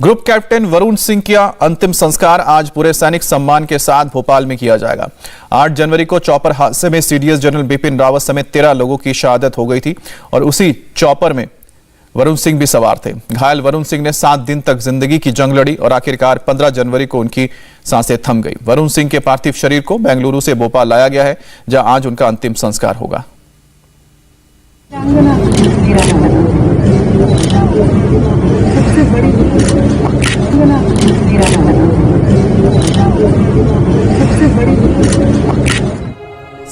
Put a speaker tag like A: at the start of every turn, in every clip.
A: Group captain Varun Singh का अंतिम संस्कार आज पूरे सैनिक सम्मान के साथ भोपाल में किया जाएगा। 8 जनवरी को चॉपर हादसे में सीडीएस जनरल बिपिन रावत समेत 13 लोगों की शहादत हो गई थी और उसी चॉपर में वरुण सिंह भी सवार थे। घायल वरुण सिंह ने 7 दिन तक जिंदगी की जंग लड़ी और आखिरकार 15 जनवरी को उनकी सांसें थम गई। वरुण सिंह के पार्थिव शरीर को बेंगलुरु से भोपाल लाया गया है, जहां आज उनका अंतिम संस्कार होगा।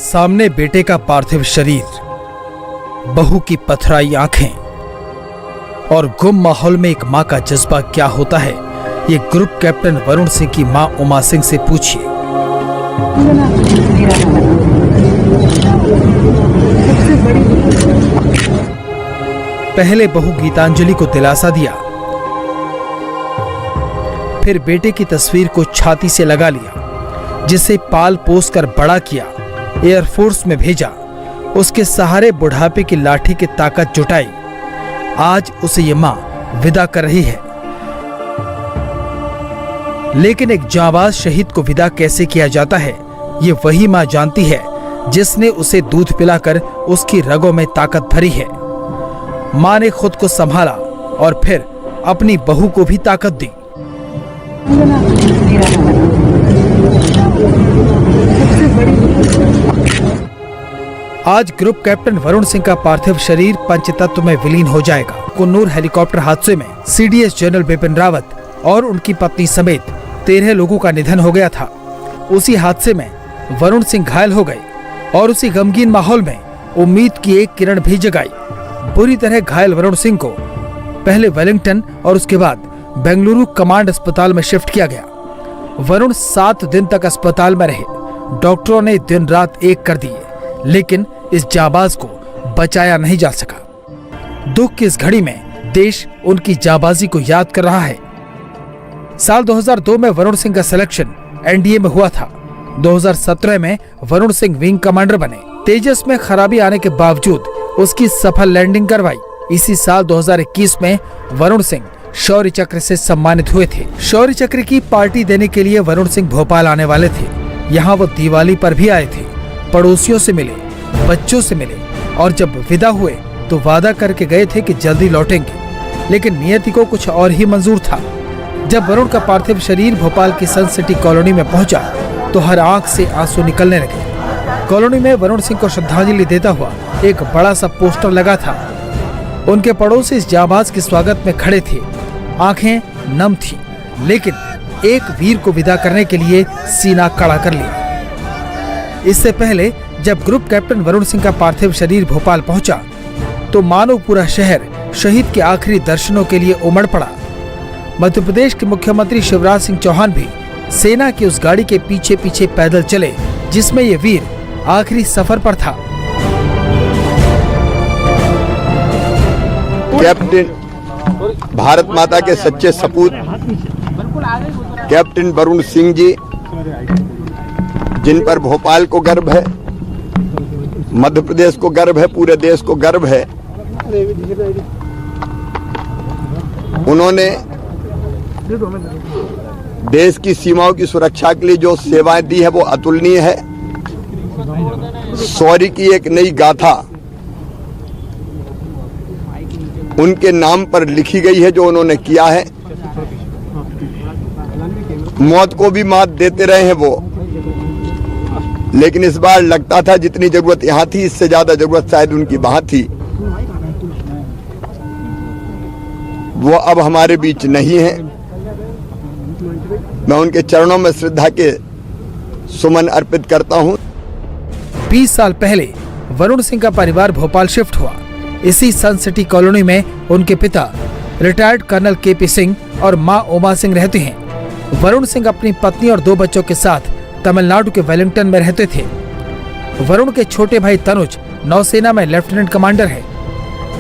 B: सामने बेटे का पार्थिव शरीर, बहू की पथराई आंखें और गुम माहौल में एक मां का जज्बा क्या होता है, ये ग्रुप कैप्टन वरुण सिंह की मां उमा सिंह से पूछिए। पहले बहू गीतांजलि को दिलासा दिया, फिर बेटे की तस्वीर को छाती से लगा लिया, जिसे पाल पोस कर बड़ा किया, एयरफोर्स में भेजा, उसके सहारे बुढ़ापे की लाठी की ताकत जुटाई। आज उसे ये मां विदा कर रही है। लेकिन एक जांबाज शहीद को विदा कैसे किया जाता है, ये वही मां जानती है जिसने उसे दूध पिलाकर उसकी रगों में ताकत भरी है। मां ने खुद को संभाला और फिर अपनी बहू को भी ताकत दी। आज ग्रुप कैप्टन वरुण सिंह का पार्थिव शरीर पंचतत्व में विलीन हो जाएगा। कुन्नूर हेलीकॉप्टर हादसे में सीडीएस जनरल बिपिन रावत और उनकी पत्नी समेत 13 लोगों का निधन हो गया था। उसी हादसे में वरुण सिंह घायल हो गए और उसी गमगीन माहौल में उम्मीद की एक किरण भी जगाई। बुरी तरह घायल वरुण सिंह को पहले वेलिंगटन और उसके बाद बेंगलुरु कमांड अस्पताल में शिफ्ट किया गया। वरुण 7 दिन तक अस्पताल में रहे। डॉक्टरों ने दिन रात एक कर दिए, लेकिन इस जाबाज को बचाया नहीं जा सका। दुख की इस घड़ी में देश उनकी जाबाजी को याद कर रहा है। साल 2002 में वरुण सिंह का सिलेक्शन एनडीए में हुआ था। 2017 में वरुण सिंह विंग कमांडर बने। तेजस में खराबी आने के बावजूद उसकी सफल लैंडिंग करवाई। इसी साल 2021 में वरुण सिंह शौर्य चक्र से सम्मानित हुए थे। शौर्य चक्र की पार्टी देने के लिए वरुण सिंह भोपाल आने वाले थे। यहाँ वो दिवाली पर भी आए थे। पड़ोसियों से मिले, बच्चों से मिले और जब विदा हुए तो वादा करके गए थे कि जल्दी लौटेंगे, लेकिन नियति को कुछ और ही मंजूर था। जब वरुण का पार्थिव शरीर भोपाल की सन सिटी कॉलोनी में पहुंचा तो हर आंख से आंसू निकलने लगे। कॉलोनी में वरुण सिंह को श्रद्धांजलि देता हुआ एक बड़ा सा पोस्टर लगा था। उनके पड़ोसी इस जाबाज के स्वागत में खड़े थे। आंखें नम थी, लेकिन एक वीर को विदा करने के लिए सीना कड़ा कर लिया। इससे पहले जब ग्रुप कैप्टन वरुण सिंह का पार्थिव शरीर भोपाल पहुंचा तो मानो पूरा शहर शहीद के आखिरी दर्शनों के लिए उमड़ पड़ा। मध्य प्रदेश के मुख्यमंत्री शिवराज सिंह चौहान भी सेना की उस गाड़ी के पीछे पीछे पैदल चले, जिसमें ये वीर आखिरी सफर पर था।
C: कैप्टन भारत माता के सच्चे सपूत कैप्टन वरुण सिंह जी, जिन पर भोपाल को गर्व है, मध्य प्रदेश को गर्व है, पूरे देश को गर्व है। उन्होंने देश की सीमाओं की सुरक्षा के लिए जो सेवाएं दी है वो अतुलनीय है। शौर्य की एक नई गाथा उनके नाम पर लिखी गई है, जो उन्होंने किया है। मौत को भी मात देते रहे हैं वो, लेकिन इस बार लगता था जितनी जरूरत यहां थी, इससे ज्यादा जरूरत शायद उनकी वहां थी। वो अब हमारे बीच नहीं है। मैं उनके चरणों में श्रद्धा के सुमन अर्पित करता हूं।
B: 20 साल पहले वरुण सिंह का परिवार भोपाल शिफ्ट हुआ। इसी सन सिटी कॉलोनी में उनके पिता रिटायर्ड कर्नल केपी सिंह और मां उमा सिंह रहते हैं। वरुण सिंह अपनी पत्नी और 2 बच्चों के साथ तमिलनाडु के वेलिंगटन में रहते थे। वरुण के छोटे भाई तनुज नौसेना में लेफ्टिनेंट कमांडर है।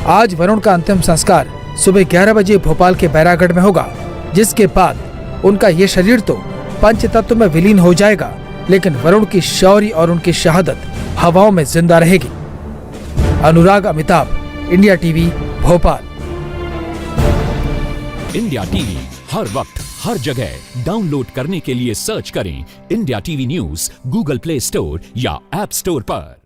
B: आज वरुण का अंतिम संस्कार सुबह 11 बजे भोपाल के बैरागढ़ में होगा, जिसके बाद उनका ये शरीर तो पंचतत्व में विलीन हो जाएगा, लेकिन वरुण की शौर्य और उनकी शहादत हवाओं में जिंदा रहेगी। Anurag Amitabh, India TV, Bhopal.
D: India TV हर वक्त हर जगह डाउनलोड करने के लिए सर्च करें India TV news Google Play Store या ऐप स्टोर पर।